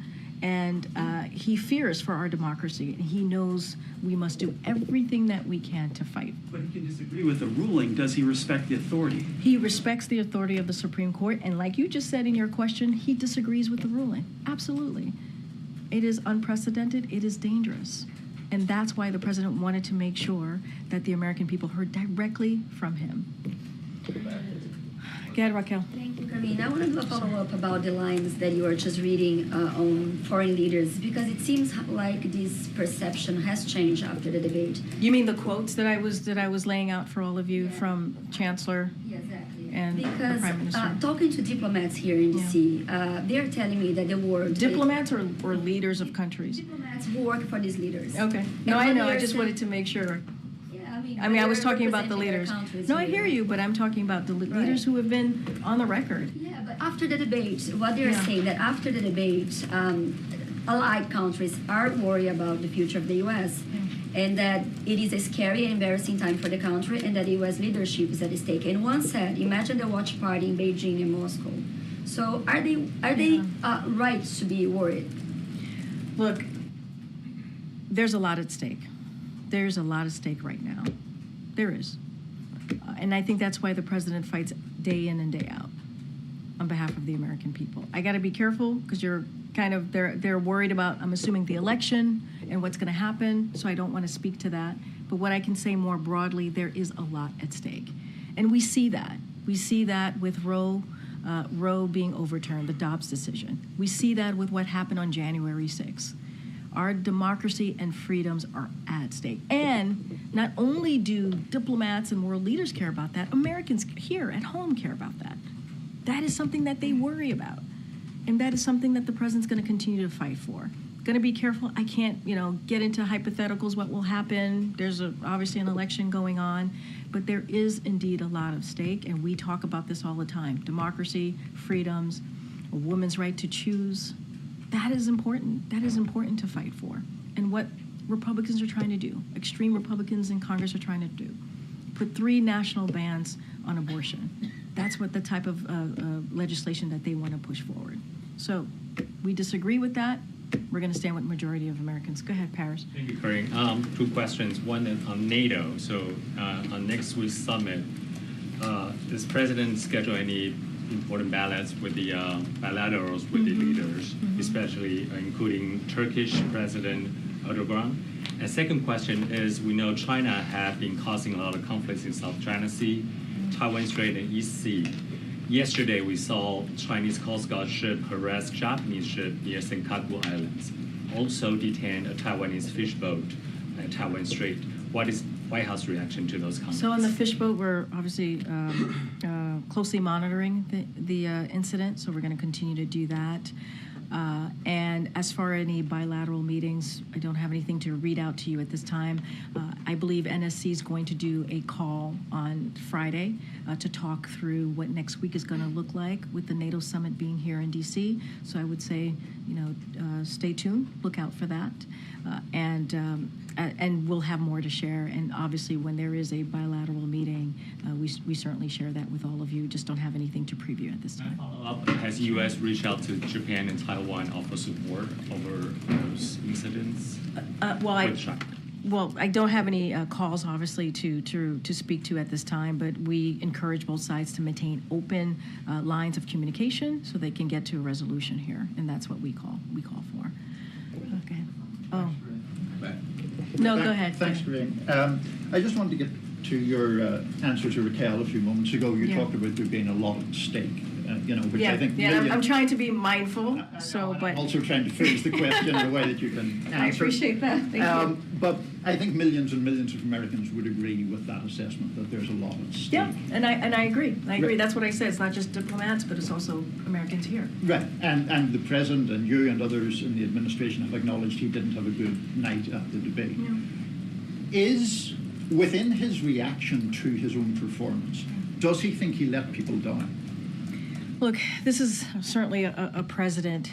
And he fears for our democracy, and he knows we must do everything that we can to fight. But he can disagree with the ruling. Does he respect the authority? He respects the authority of the Supreme Court, and like you just said in your question, he disagrees with the ruling. Absolutely. It is unprecedented. It is dangerous. And that's why the president wanted to make sure that the American people heard directly from him. Go ahead, Raquel. Thank you, Karine. I want to do a follow-up about the lines that you were just reading on foreign leaders, because it seems like this perception has changed after the debate. You mean the quotes that I was laying out for all of you from Chancellor? Yeah, exactly. And the Prime Minister? Because talking to diplomats here in D.C., they're telling me that the word... Diplomats or leaders of countries? Diplomats who work for these leaders. Okay. No, I know. I just wanted to make sure. I mean, I was talking about the leaders. No, I hear you, but I'm talking about the leaders who have been on the record. Yeah, but after the debate, what they're saying, that after the debate, allied countries are worried about the future of the U.S., and that it is a scary and embarrassing time for the country, and that the U.S. leadership is at stake. And one said, imagine the watch party in Beijing and Moscow. So are they right to be worried? Look, there's a lot at stake. There's a lot at stake right now. There is. And I think that's why the president fights day in and day out on behalf of the American people. I got to be careful because you're kind of, they're worried about, I'm assuming, the election and what's going to happen, so I don't want to speak to that. But what I can say more broadly, there is a lot at stake. And we see that. We see that with Roe being overturned, the Dobbs decision. We see that with what happened on January 6th. Our democracy and freedoms are at stake. And not only do diplomats and world leaders care about that, Americans here at home care about that. That is something that they worry about. And that is something that the president's going to continue to fight for. Going to be careful. I can't, get into hypotheticals, what will happen. There's obviously an election going on. But there is indeed a lot of stake, and we talk about this all the time. Democracy, freedoms, a woman's right to choose. That is important. That is important to fight for. And what Republicans are trying to do, extreme Republicans in Congress are trying to do, put 3 national bans on abortion. That's what the type of legislation that they want to push forward. So we disagree with that. We're going to stand with majority of Americans. Go ahead, Paris. Thank you, Karine. Two questions. One is on NATO. So on next week's summit, does President schedule any important ballots with the bilaterals with the leaders, especially including Turkish President Erdogan? And second question is, we know China have been causing a lot of conflicts in South China Sea, Taiwan Strait, and East Sea. Yesterday, we saw Chinese Coast Guard ship harass Japanese ship near Senkaku Islands. Also detained a Taiwanese fish boat at Taiwan Strait. What is White House reaction to those comments? So on the fish boat, we're obviously closely monitoring the incident, so we're going to continue to do that. And as far as any bilateral meetings, I don't have anything to read out to you at this time. I believe NSC is going to do a call on Friday to talk through what next week is going to look like with the NATO summit being here in DC. So I would say, stay tuned, look out for that. And we'll have more to share. And obviously, when there is a bilateral meeting, we certainly share that with all of you. Just don't have anything to preview at this time. Has U.S. reached out to Japan and Taiwan offer support over those incidents? Well, I don't have any calls, obviously, to speak to at this time, but we encourage both sides to maintain open lines of communication so they can get to a resolution here, and that's what we call for. Okay. Oh. No, go ahead. Thanks, Karine. I just wanted to get to your answer to Raquel a few moments ago. You talked about there being a lot at stake, which I think I'm trying to be mindful. But also trying to phrase the question in a way that you can answer. I appreciate that. Thank you. But I think millions and millions of Americans would agree with that assessment that there's a lot at stake. Yeah, and I agree. Right. That's what I said. It's not just diplomats, but it's also Americans here. Right, and the president and you and others in the administration have acknowledged he didn't have a good night at the debate. Yeah. Is within his reaction to his own performance, does he think he let people down? Look, this is certainly a president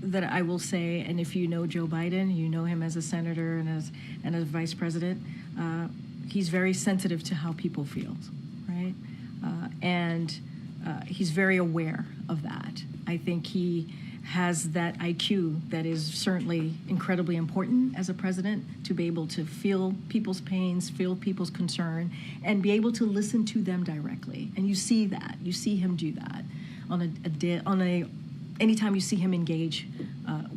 that I will say, and if you know Joe Biden, you know him as a senator and as vice president, he's very sensitive to how people feel, right? And he's very aware of that. I think he has that IQ that is certainly incredibly important as a president, to be able to feel people's pains, feel people's concern, and be able to listen to them directly. And you see that. You see him do that anytime you see him engage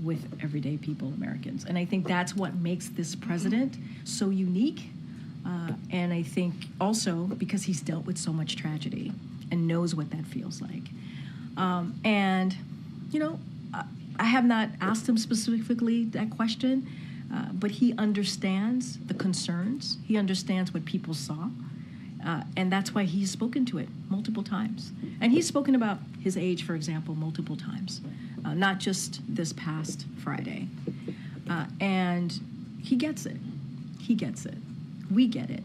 with everyday people, Americans. And I think that's what makes this president so unique. And I think also because he's dealt with so much tragedy and knows what that feels like. I have not asked him specifically that question, but he understands the concerns. He understands what people saw. And that's why he's spoken to it multiple times. And he's spoken about his age, for example, multiple times, not just this past Friday. And he gets it. He gets it. We get it.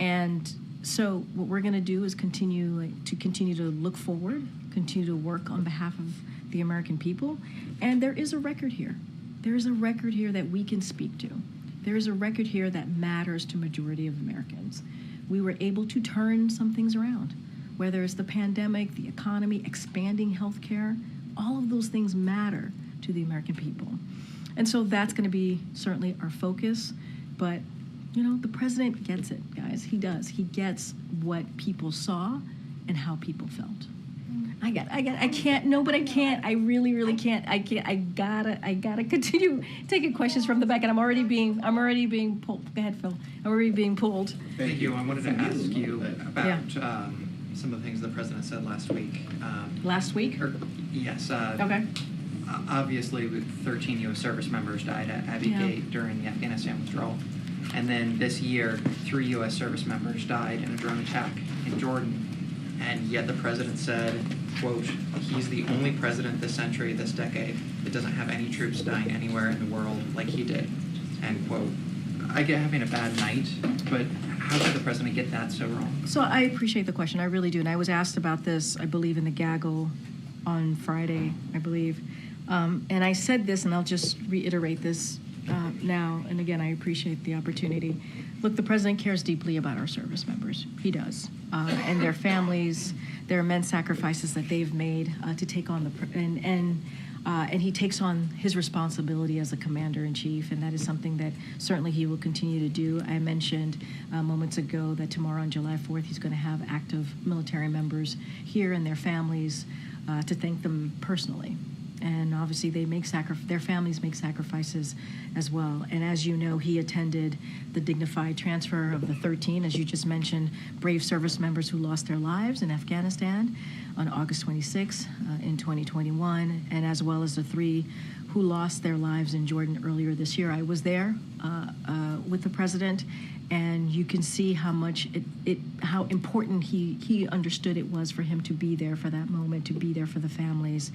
And so what we're going to do is continue to look forward, continue to work on behalf of the American people. And there is a record here. There is a record here that we can speak to. There is a record here that matters to majority of Americans. We were able to turn some things around, whether it's the pandemic, the economy, expanding healthcare. All of those things matter to the American people. And so that's going to be certainly our focus. But, the president gets it, guys. He does. He gets what people saw and how people felt. I really can't. I gotta continue taking questions from the back, and I'm already being pulled. Go ahead, Phil. I'm already being pulled. Thank you. I wanted to ask you about some of the things the president said last week. Last week? Yes. Okay. Obviously, 13 U.S. service members died at Abbey Gate during the Afghanistan withdrawal. And then this year, 3 U.S. service members died in a drone attack in Jordan. And yet the president said, quote, he's the only president this century, this decade, that doesn't have any troops dying anywhere in the world like he did, end quote. I get having a bad night, but how could the president get that so wrong? So I appreciate the question. I really do. And I was asked about this, I believe, in the gaggle on Friday, I believe. And I said this, and I'll just reiterate this now. And again, I appreciate the opportunity. Look, the president cares deeply about our service members. He does. And their families, their immense sacrifices that they've made to take on and he takes on his responsibility as a commander-in-chief, and that is something that certainly he will continue to do. I mentioned moments ago that tomorrow on July 4th, he's going to have active military members here and their families to thank them personally. And obviously their families make sacrifices as well. And as you know, he attended the dignified transfer of the 13, as you just mentioned, brave service members who lost their lives in Afghanistan on August 26 in 2021, and as well as the 3 who lost their lives in Jordan earlier this year. I was there with the president, and you can see how much how important he understood it was for him to be there for that moment, to be there for the families.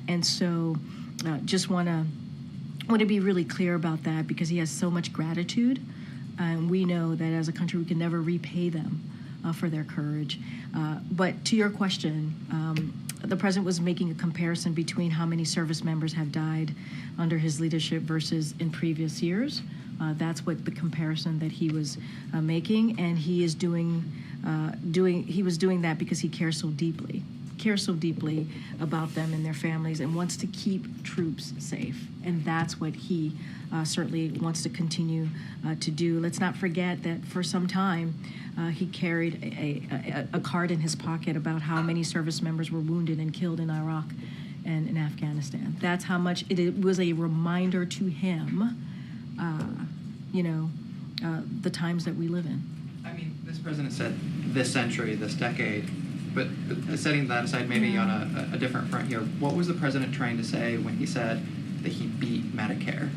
And so just want to be really clear about that, because he has so much gratitude, and we know that as a country we can never repay them for their courage. But to your question, the president was making a comparison between how many service members have died under his leadership versus in previous years. That's what the comparison that he was making, and he was doing that because he cares so deeply about them and their families, and wants to keep troops safe. And that's what he certainly wants to continue to do. Let's not forget that for some time he carried a card in his pocket about how many service members were wounded and killed in Iraq and in Afghanistan. That's how much it was a reminder to him, the times that we live in. I mean, this president said this century, this decade, but setting that aside, maybe on a different front here, what was the president trying to say when he said that he beat Medicare?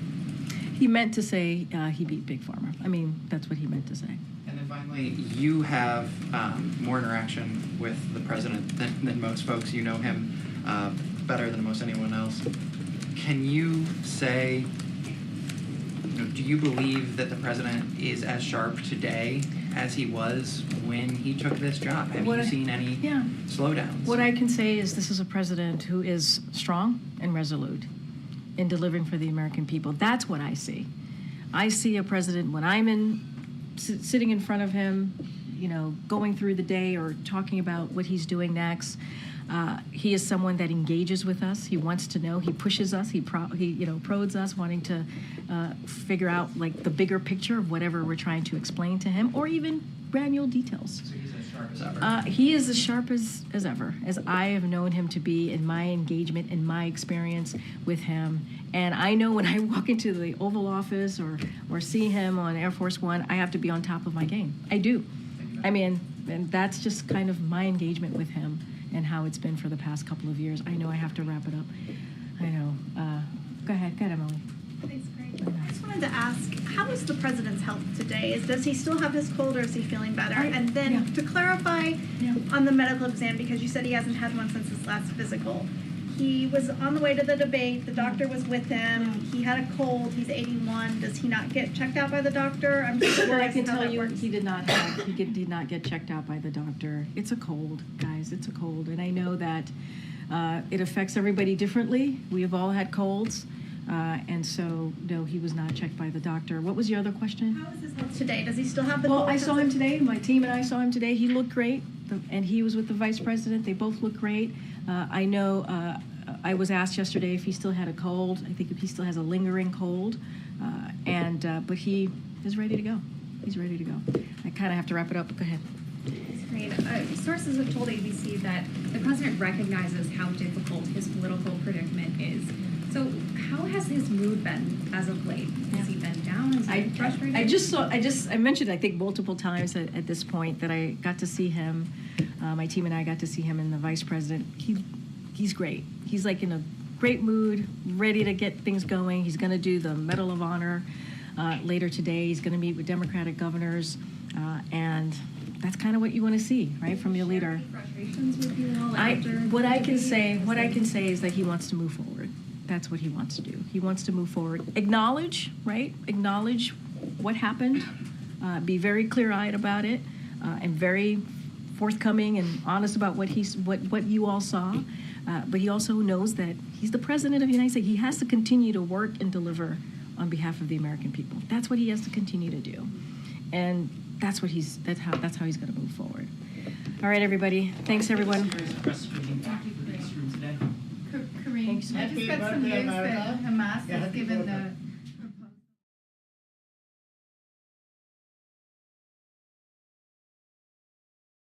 He meant to say he beat Big Pharma. I mean, that's what he meant to say. And then finally, you have more interaction with the president than most folks. You know him better than most anyone else. Can you say, do you believe that the president is as sharp today as he was when he took this job? Have you seen any slowdowns? What I can say is this is a president who is strong and resolute in delivering for the American people. That's what I see. I see a president, when I'm sitting in front of him, going through the day or talking about what he's doing next. He is someone that engages with us. He wants to know. He pushes us. He prods us, wanting to figure out like the bigger picture of whatever we're trying to explain to him, or even granular details. So he's as sharp as ever. He is as sharp as ever, as I have known him to be in my engagement and my experience with him. And I know when I walk into the Oval Office or see him on Air Force One, I have to be on top of my game. I do. I mean, and that's just kind of my engagement with him and how it's been for the past couple of years. I know I have to wrap it up. I know. Go ahead, Emily. Thanks, Karine. I just wanted to ask, how is the president's health today? Does he still have his cold, or is he feeling better? And then to clarify on the medical exam, because you said he hasn't had one since his last physical. He was on the way to the debate. The doctor was with him. He had a cold. He's 81. Does he not get checked out by the doctor? I'm just Well, I curious can how tell that you works. he did not get checked out by the doctor. It's a cold, guys. It's a cold. And I know that it affects everybody differently. We have all had colds. And so, no, he was not checked by the doctor. What was your other question? How is his health today? Does he still have the Well, cold? I saw him today. My team and I saw him today. He looked great. And he was with the vice president. They both looked great. I know I was asked yesterday if he still had a cold. I think he still has a lingering cold. But he is ready to go. He's ready to go. I kind of have to wrap it up, but go ahead. Great. Sources have told ABC that the president recognizes how difficult his political predicament is. So how has his mood been as of late? Has he been down? Has he been frustrated? I mentioned, I think, multiple times at this point that I got to see him. My team and I got to see him and the vice president. He's great. He's like in a great mood, ready to get things going. He's going to do the Medal of Honor later today. He's going to meet with Democratic governors, and that's kind of what you want to see, right, from your leader. Frustrations with you all What I can say is that he wants to move forward. That's what he wants to do. He wants to move forward. Acknowledge what happened. Be very clear-eyed about it, and very forthcoming and honest about what you all saw. But he also knows that he's the president of the United States. He has to continue to work and deliver on behalf of the American people. That's what he has to continue to do, and that's how he's going to move forward. All right, everybody. Thanks, everyone. Karine, I just got some news that Hamas has given the